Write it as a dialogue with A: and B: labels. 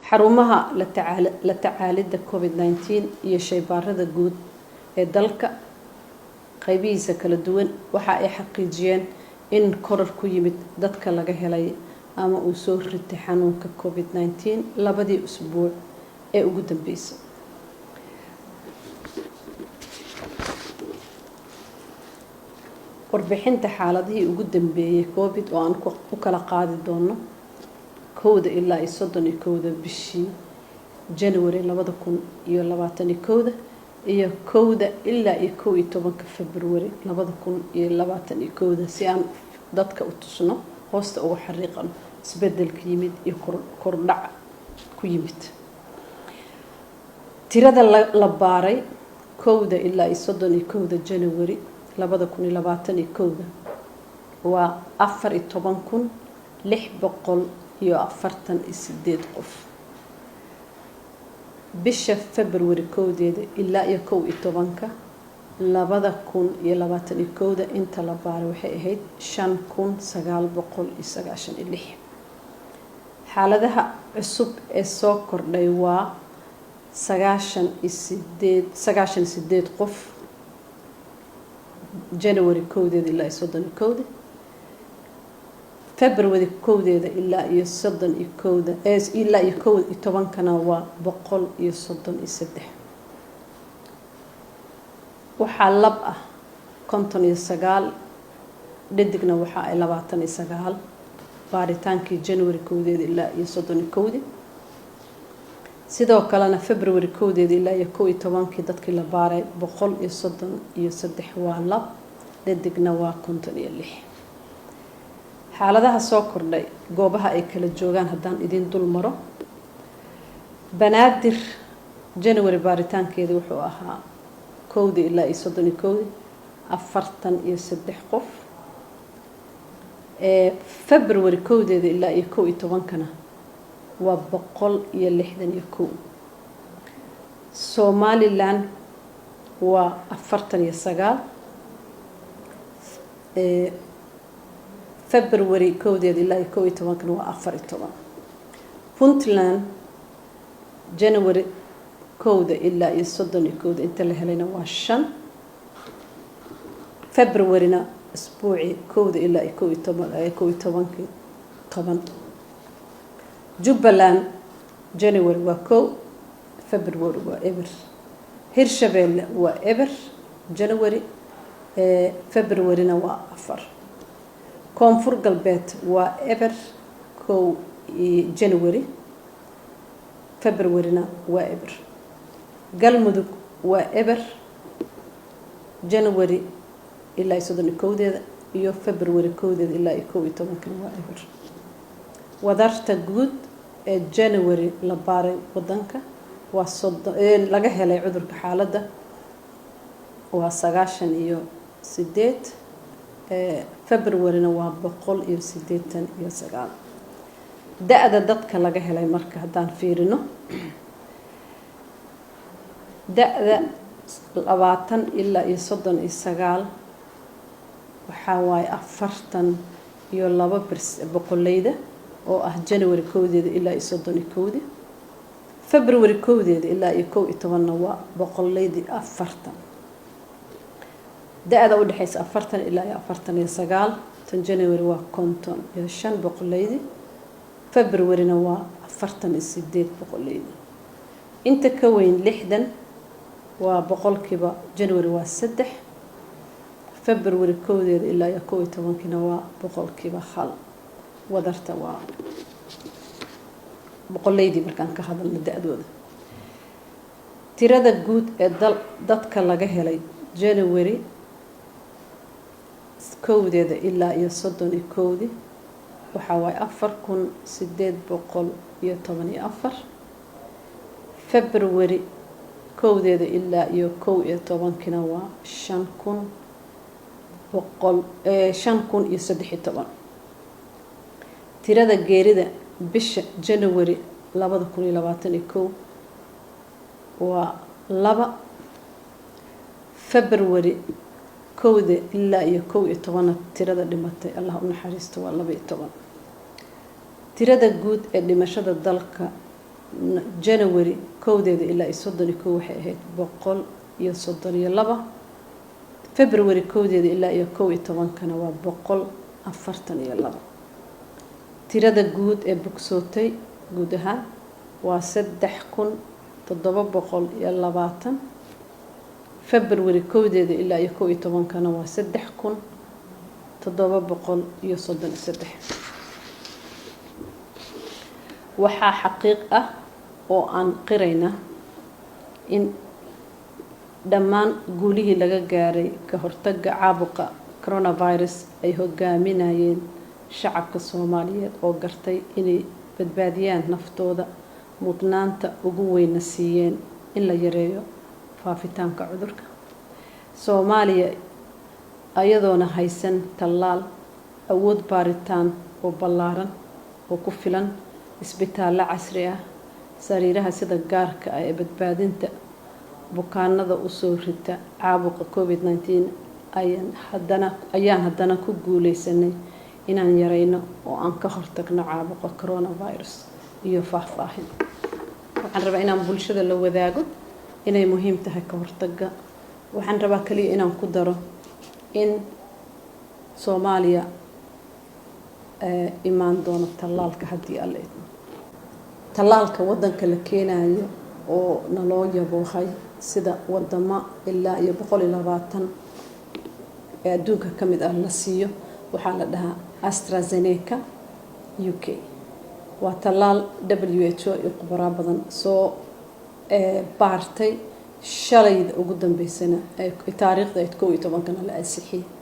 A: xarumaha la tacaalida COVID-19 iyo shaybaarada guud ee dalka qaybihiisa kala duwan waxa ay xaqiijiyeen in koror ku yimid dadka laga helay ama uu soo ritay xanuunka COVID-19 labadii usbuuc ee ugu dambeysay. warbixinta xaaladihii ugu dambeeyay COVID oo aan ku kala qaadi doono 1 ilaa 31 bishii January 2021 iyo 1 ilaa 11 February 2021 si aan dadka u tusno hoosta ugu xariiqan isbedelka yimid iyo kordhac ku yimid. tirada la baaray 1 ilaa 31 January 2021 waa 14,648 qof. bisha February 1 ilaa 11 2021 inta la baaray waxay ahayd 5,996. xaaladaha cusub ee soo kordhay waa 98 qof January 1 ilaa 31 February 1 ilaa 31 ilaa 11 kana waa 133. waxaa lab ah 59 dhadigna waxa ay 29 baaritaankii January 1 ilaa 31 sidoo kalena February 1 ilaa 11 dadkii la baaray 133 waa lab dhadigna waa 56. xaaladaha soo kordhay goobaha ay kala joogaan haddaan idin dul maro. Banaadir January baaritaankeedu wuxuu ahaa 1 ilaa 31 43 qof. February 1 ilaa 11 kana waa 161. Somaliland waa 49. February 1 ilaa 11 kana waa 14. Puntland January 1 ilaa 31 inta la helayna waa 5. February-na isbuuci 1 ilaa 11 10. Jubbaland January waa 1 February waa eber. Hirshabelle waa eber January February-na waa 4. Koonfur Galbeed waa eber 1 January February-na waa eber. Galmudug waa eber January ilaa 31 iyo February 1 ilaa 11 waa eber. wadarta guud ee January la baaray wadanka waa laga helay cudurka xaaladda waa 98. February-na waa 189. da'da dadka laga helay marka haddaan fiirino da'da 20 ilaa 39 waxaa waaye 42% oo ah January 1 ilaa 31. February 1 ilaa 11 waa 140. da'da u dhaxaysa 40 ilaa 49 tan January waa 55%. February-na waa 48%. inta ka weyn 60 waa boqolkiiba January waa 3. February 1 ilaa 11 waa boqolkiiba 1. wadarta waa boqoleydii markaan ka hadalno da'dooda. tirada guud ee dadka laga helay January 1 ilaa 31 waxa way 4,814. February 1 ilaa 11 waa 5,013. tirada geerida bisha January 2021 waa 2. February 1 ilaa 11 tirada dhimatay Allah u naxariisto waa 12. tirada guud ee dhimashada dalka January kowdeeda ilaa 31 waxay ahayd 132. February kowdeeda ilaa 11 waa 142. tirada guud ee bogsootay guud ahaan waa 3720. February kowdeeda ilaa 11 waa 3733. waxaa xaqiiq ah oo aan qirayna in dhammaan guulihii laga gaaray ka hortagga caabuqa coronavirus ay hogaaminayeen shacabka Soomaaliyeed oo gartay inay badbaadiyaan naftooda, mudnaanta ugu weyn siiyeen in la yareeyo faafitaanka cudurka. Soomaaliya ayadoona haysan tallaal, awood baaritaan oo ballaaran oo ku filan, isbitaallo casri ah, sariiraha sida gaarka ah ee badbaadinta bukaanada u soo rita caabuqa COVID-19 ayaan haddana ku guuleysanay inaan yareyno oo aan ka hortagno caabuqa coronavirus iyo faahfaahin. waxaan rabaa inaan bulshada la wadaago inay muhiim tahay ka hortagga. waxaan rabaa kaliya inaan ku daro in Soomaaliya imaan doono tallaalka haddii alle idmo. tallaalka wadanka la keenayo oo naloo yaboohay sida wadamo ilaa 120 ee adduunka ka mid ah la siiyo waxaa la dhahaa AstraZeneca UK. waa tallaal WHO iyo khubaro badan soo baartay shalayda ugu dambeysana taariikhda 11 la ansixiyay.